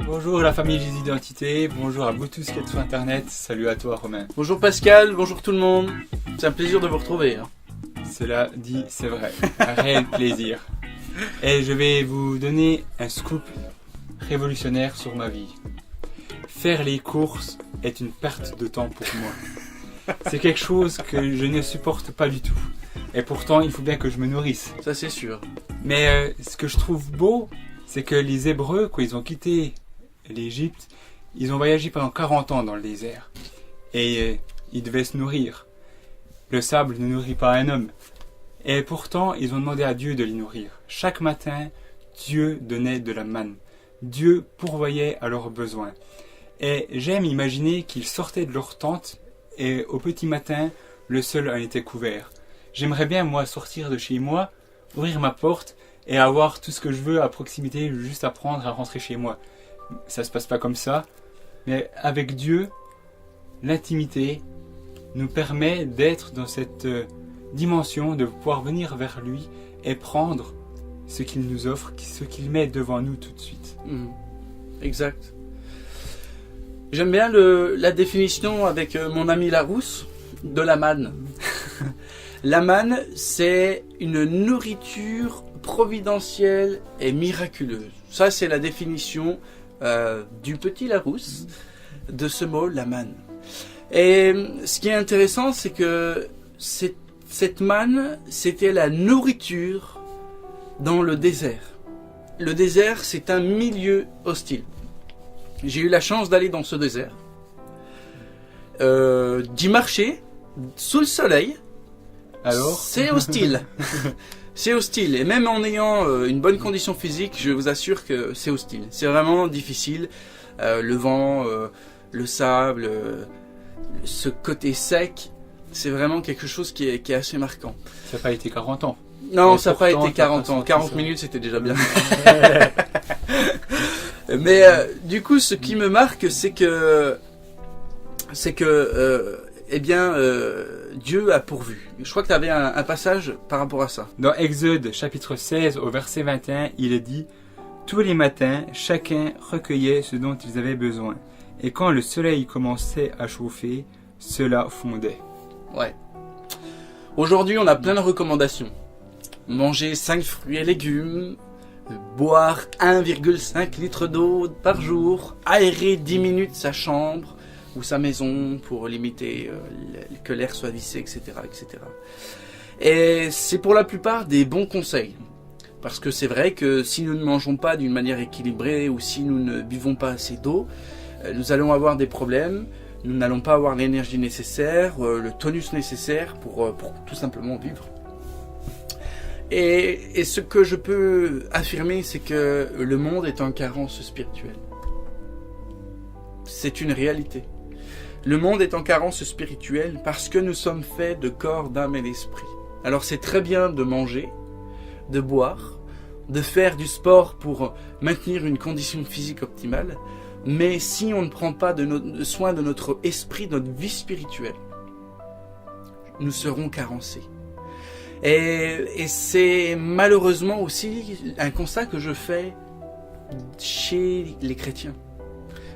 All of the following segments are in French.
Bonjour la famille des identités, bonjour à vous tous qui êtes sur internet, salut à toi Romain. Bonjour Pascal, bonjour tout le monde, c'est un plaisir de vous retrouver. Cela dit, c'est vrai, un réel plaisir. Et je vais vous donner un scoop révolutionnaire sur ma vie. Faire les courses est une perte de temps pour moi. C'est quelque chose que je ne supporte pas du tout. Et pourtant, il faut bien que je me nourrisse. Ça c'est sûr. Mais ce que je trouve beau, c'est que les Hébreux, quand ils ont quitté l'Égypte, ils ont voyagé pendant 40 ans dans le désert. Et ils devaient se nourrir. Le sable ne nourrit pas un homme. Et pourtant, ils ont demandé à Dieu de les nourrir. Chaque matin, Dieu donnait de la manne. Dieu pourvoyait à leurs besoins. Et j'aime imaginer qu'ils sortaient de leur tente et au petit matin, le sol en était couvert. J'aimerais bien, moi, sortir de chez moi, ouvrir ma porte et avoir tout ce que je veux à proximité, juste apprendre à rentrer chez moi. Ça se passe pas comme ça, mais avec Dieu, l'intimité nous permet d'être dans cette dimension, de pouvoir venir vers lui et prendre ce qu'il nous offre, ce qu'il met devant nous tout de suite. Exact. J'aime bien la définition avec mon ami Larousse de la manne. La manne, c'est une nourriture providentielle et miraculeuse. Ça, c'est la définition du petit Larousse de ce mot, la manne. Et ce qui est intéressant, c'est que cette manne, c'était la nourriture dans le désert. Le désert, c'est un milieu hostile. J'ai eu la chance d'aller dans ce désert, d'y marcher sous le soleil. Alors, c'est hostile. C'est hostile. Et même en ayant une bonne condition physique, je vous assure que c'est hostile. C'est vraiment difficile. Le vent, le sable, ce côté sec, c'est vraiment quelque chose qui est assez marquant. Ça n'a pas été 40 ans. Non, et ça n'a pas pourtant, été 40 ans. 40 ça. minutes, c'était déjà bien. Mais du coup, ce qui me marque, c'est que Dieu a pourvu. Je crois que tu avais un passage par rapport à ça. Dans Exode chapitre 16 au verset 21, il est dit « Tous les matins, chacun recueillait ce dont ils avaient besoin. Et quand le soleil commençait à chauffer, cela fondait. » Ouais. Aujourd'hui, on a plein de recommandations. Manger 5 fruits et légumes, boire 1,5 litre d'eau par jour, aérer 10 minutes sa chambre ou sa maison pour limiter que l'air soit vissé, etc., etc. Et c'est pour la plupart des bons conseils. Parce que c'est vrai que si nous ne mangeons pas d'une manière équilibrée ou si nous ne buvons pas assez d'eau, nous allons avoir des problèmes. Nous n'allons pas avoir l'énergie nécessaire, le tonus nécessaire pour tout simplement vivre. Et ce que je peux affirmer, c'est que le monde est en carence spirituelle. C'est une réalité. Le monde est en carence spirituelle parce que nous sommes faits de corps, d'âme et d'esprit. Alors c'est très bien de manger, de boire, de faire du sport pour maintenir une condition physique optimale, mais si on ne prend pas soin de notre esprit, de notre vie spirituelle, nous serons carencés. Et c'est malheureusement aussi un constat que je fais chez les chrétiens.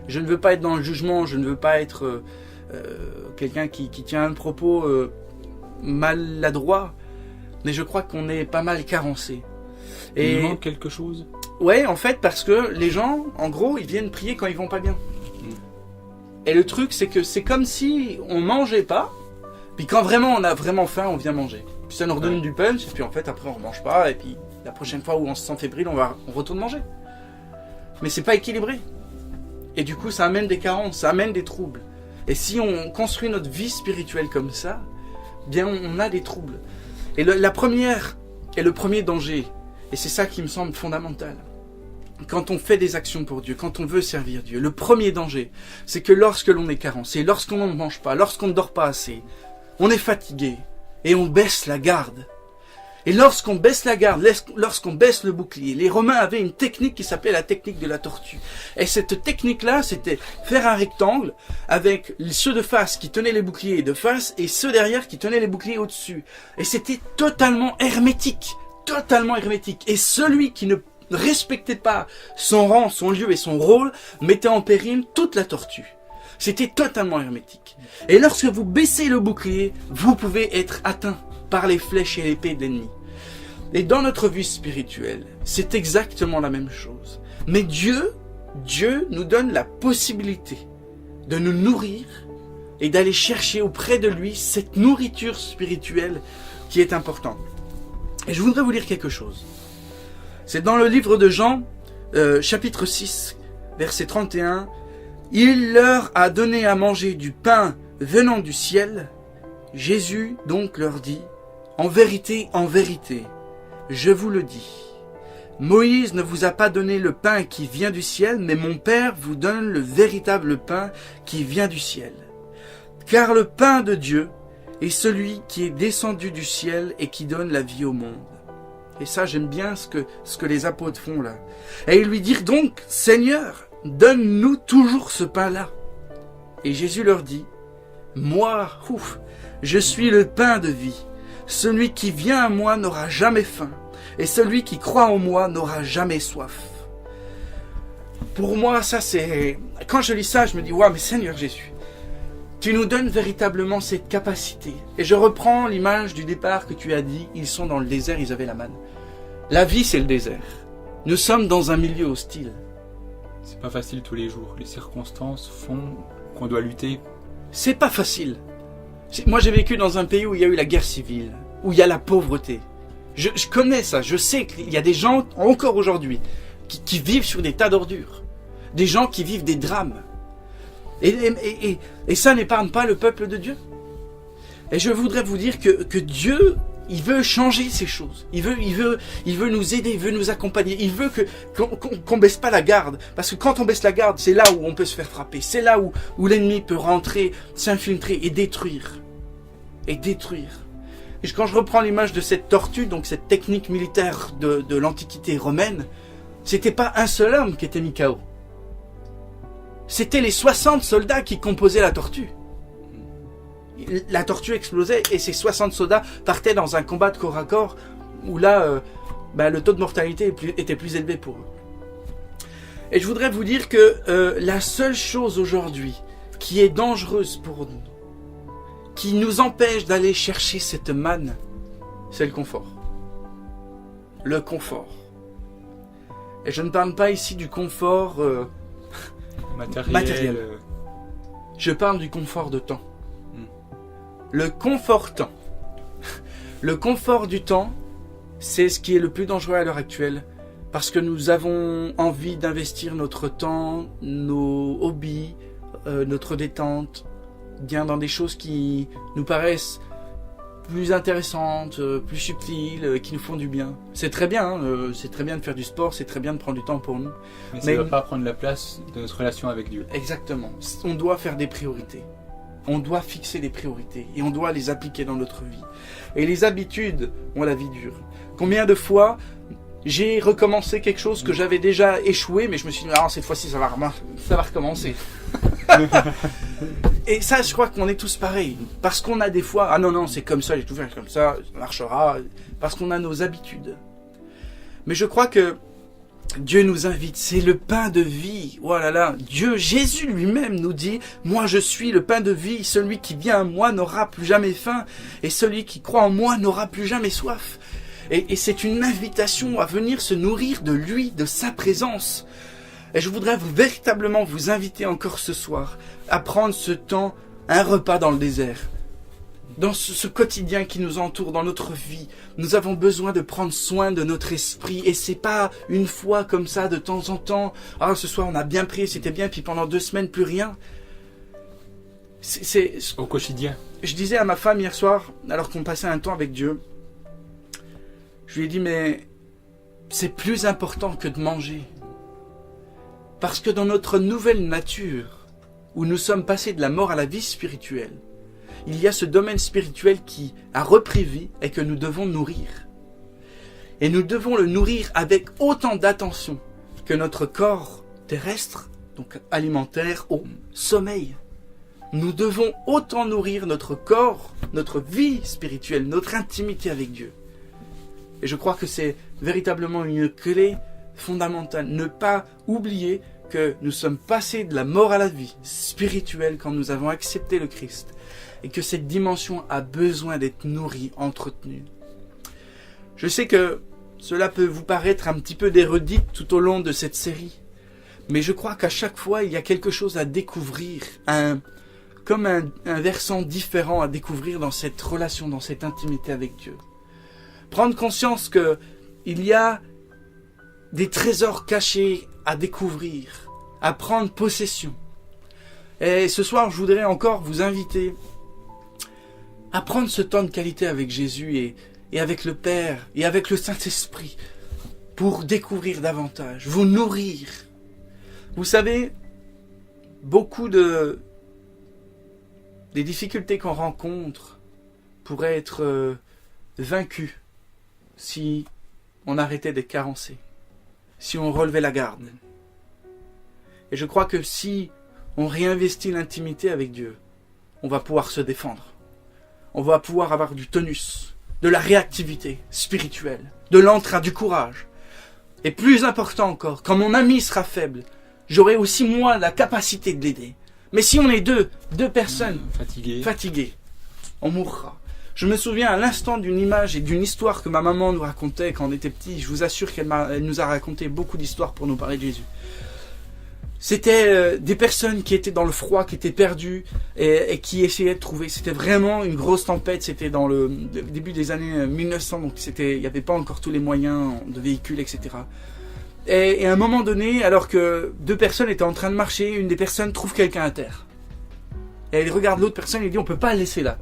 Je ne veux pas être dans le jugement, je ne veux pas être quelqu'un qui tient un propos maladroit, mais je crois qu'on est pas mal carencés. Et il manque quelque chose ? Ouais, en fait, parce que les gens, en gros, ils viennent prier quand ils vont pas bien. Et le truc, c'est que c'est comme si on mangeait pas, puis quand vraiment on a vraiment faim, on vient manger. Puis ça nous redonne du punch, et puis en fait, après, on mange pas, et puis la prochaine fois où on se sent fébrile, on retourne manger. Mais c'est pas équilibré. Et du coup, ça amène des carences, ça amène des troubles. Et si on construit notre vie spirituelle comme ça, bien, on a des troubles. Et la première et le premier danger, et c'est ça qui me semble fondamental, quand on fait des actions pour Dieu, quand on veut servir Dieu, le premier danger, c'est que lorsque l'on est carencé, lorsqu'on ne mange pas, lorsqu'on ne dort pas assez, on est fatigué et on baisse la garde. Et lorsqu'on baisse la garde, lorsqu'on baisse le bouclier, les Romains avaient une technique qui s'appelait la technique de la tortue. Et cette technique-là, c'était faire un rectangle avec ceux de face qui tenaient les boucliers de face et ceux derrière qui tenaient les boucliers au-dessus. Et c'était totalement hermétique. Totalement hermétique. Et celui qui ne respectait pas son rang, son lieu et son rôle mettait en péril toute la tortue. C'était totalement hermétique. Et lorsque vous baissez le bouclier, vous pouvez être atteint par les flèches et l'épée de l'ennemi. Et dans notre vie spirituelle, c'est exactement la même chose. Mais Dieu nous donne la possibilité de nous nourrir et d'aller chercher auprès de lui cette nourriture spirituelle qui est importante. Et je voudrais vous lire quelque chose. C'est dans le livre de Jean, chapitre 6, verset 31. « Il leur a donné à manger du pain venant du ciel. Jésus donc leur dit, en vérité, je vous le dis. Moïse ne vous a pas donné le pain qui vient du ciel, mais mon Père vous donne le véritable pain qui vient du ciel. Car le pain de Dieu est celui qui est descendu du ciel et qui donne la vie au monde. » Et ça, j'aime bien ce que les apôtres font là. Et ils lui dirent donc, « Seigneur, donne-nous toujours ce pain-là. » Et Jésus leur dit, « Moi, je suis le pain de vie. Celui qui vient à moi n'aura jamais faim, et celui qui croit en moi n'aura jamais soif. » Pour moi, ça c'est... Quand je lis ça, je me dis, « Waouh, mais Seigneur Jésus, tu nous donnes véritablement cette capacité. » Et je reprends l'image du départ que tu as dit, ils sont dans le désert, ils avaient la manne. La vie, c'est le désert. Nous sommes dans un milieu hostile. C'est pas facile tous les jours. Les circonstances font qu'on doit lutter. C'est pas facile. Moi, j'ai vécu dans un pays où il y a eu la guerre civile, où il y a la pauvreté. Je connais ça. Je sais qu'il y a des gens, encore aujourd'hui, qui vivent sur des tas d'ordures. Des gens qui vivent des drames. Et ça n'épargne pas le peuple de Dieu. Et je voudrais vous dire que Dieu, il veut changer ces choses. Il veut nous aider, il veut nous accompagner. Il veut qu'on baisse pas la garde. Parce que quand on baisse la garde, c'est là où on peut se faire frapper. C'est là où l'ennemi peut rentrer, s'infiltrer et détruire. Et quand je reprends l'image de cette tortue, donc cette technique militaire de l'Antiquité romaine, c'était pas un seul homme qui était mis KO. C'était les 60 soldats qui composaient la tortue. La tortue explosait et ces 60 soldats partaient dans un combat de corps à corps où là, le taux de mortalité était plus élevé pour eux. Et je voudrais vous dire que la seule chose aujourd'hui qui est dangereuse pour nous, qui nous empêche d'aller chercher cette manne, c'est le confort. Le confort. Et je ne parle pas ici du confort matériel. Je parle du confort de temps. Le confort temps. Le confort du temps, c'est ce qui est le plus dangereux à l'heure actuelle. Parce que nous avons envie d'investir notre temps, nos hobbies, notre détente, bien dans des choses qui nous paraissent plus intéressantes, plus subtiles, qui nous font du bien. C'est très bien, c'est très bien de faire du sport, c'est très bien de prendre du temps pour nous. Mais ça ne doit pas prendre la place de notre relation avec Dieu. Exactement. On doit faire des priorités. On doit fixer des priorités et on doit les appliquer dans notre vie. Et les habitudes ont la vie dure. Combien de fois j'ai recommencé quelque chose que j'avais déjà échoué, mais je me suis dit, cette fois-ci ça va recommencer. Et ça, je crois qu'on est tous pareils. Parce qu'on a des fois, non, c'est comme ça, j'ai tout fait comme ça marchera. Parce qu'on a nos habitudes. Mais je crois que Dieu nous invite, c'est le pain de vie. Oh là là, Jésus lui-même nous dit, moi je suis le pain de vie, celui qui vient à moi n'aura plus jamais faim, et celui qui croit en moi n'aura plus jamais soif. Et c'est une invitation à venir se nourrir de lui, de sa présence. Et je voudrais véritablement vous inviter encore ce soir à prendre ce temps, un repas dans le désert. Dans ce quotidien qui nous entoure, dans notre vie, nous avons besoin de prendre soin de notre esprit. Et c'est pas une fois comme ça, de temps en temps. Ce soir on a bien prié, c'était bien, puis pendant 2 semaines, plus rien. C'est au quotidien. Je disais à ma femme hier soir, alors qu'on passait un temps avec Dieu, je lui ai dit, mais c'est plus important que de manger. Parce que dans notre nouvelle nature, où nous sommes passés de la mort à la vie spirituelle, il y a ce domaine spirituel qui a repris vie et que nous devons nourrir. Et nous devons le nourrir avec autant d'attention que notre corps terrestre, donc alimentaire, au sommeil. Nous devons autant nourrir notre corps, notre vie spirituelle, notre intimité avec Dieu. Et je crois que c'est véritablement une clé fondamentale. Ne pas oublier que nous sommes passés de la mort à la vie spirituelle quand nous avons accepté le Christ. Et que cette dimension a besoin d'être nourrie, entretenue. Je sais que cela peut vous paraître un petit peu d'érudite tout au long de cette série. Mais je crois qu'à chaque fois, il y a quelque chose à découvrir. Comme un versant différent à découvrir dans cette relation, dans cette intimité avec Dieu. Prendre conscience qu'il y a des trésors cachés à découvrir, à prendre possession. Et ce soir, je voudrais encore vous inviter à prendre ce temps de qualité avec Jésus et avec le Père et avec le Saint-Esprit pour découvrir davantage, vous nourrir. Vous savez, beaucoup des difficultés qu'on rencontre pourraient être vaincues si on arrêtait d'être carencé, si on relevait la garde. Et je crois que si on réinvestit l'intimité avec Dieu, on va pouvoir se défendre. On va pouvoir avoir du tonus, de la réactivité spirituelle, de l'entrain, du courage. Et plus important encore, quand mon ami sera faible, j'aurai aussi moi la capacité de l'aider. Mais si on est deux personnes fatiguées, on mourra. Je me souviens à l'instant d'une image et d'une histoire que ma maman nous racontait quand on était petit. Je vous assure qu'elle nous a raconté beaucoup d'histoires pour nous parler de Jésus. C'était des personnes qui étaient dans le froid, qui étaient perdues et qui essayaient de trouver. C'était vraiment une grosse tempête. C'était dans le début des années 1900, donc il n'y avait pas encore tous les moyens de véhicules, etc. Et à un moment donné, alors que deux personnes étaient en train de marcher, une des personnes trouve quelqu'un à terre. Et elle regarde l'autre personne et dit, on peut pas le laisser là.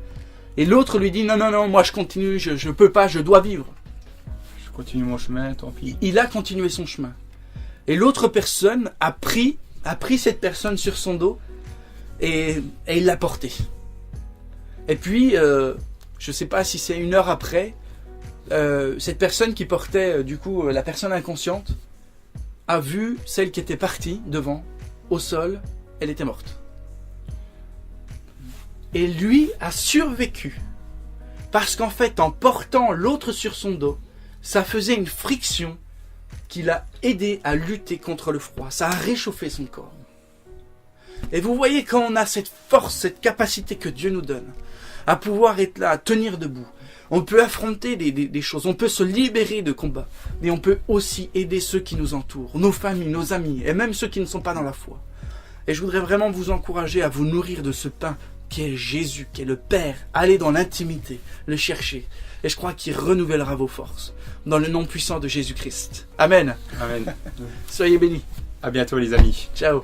Et l'autre lui dit, non, moi je continue, je peux pas, je dois vivre. Je continue mon chemin, tant pis. Il a continué son chemin. Et l'autre personne a pris cette personne sur son dos et il l'a portée. Et puis, je sais pas si c'est une heure après, cette personne qui portait du coup la personne inconsciente a vu celle qui était partie devant, au sol, elle était morte. Et lui a survécu. Parce qu'en fait, en portant l'autre sur son dos, ça faisait une friction qui l'a aidé à lutter contre le froid. Ça a réchauffé son corps. Et vous voyez, quand on a cette force, cette capacité que Dieu nous donne, à pouvoir être là, à tenir debout, on peut affronter des choses, on peut se libérer de combats, mais on peut aussi aider ceux qui nous entourent, nos familles, nos amis, et même ceux qui ne sont pas dans la foi. Et je voudrais vraiment vous encourager à vous nourrir de ce pain qui est Jésus, qui est le Père. Allez dans l'intimité, le chercher. Et je crois qu'il renouvellera vos forces. Dans le nom puissant de Jésus-Christ. Amen. Amen. Soyez bénis. À bientôt les amis. Ciao.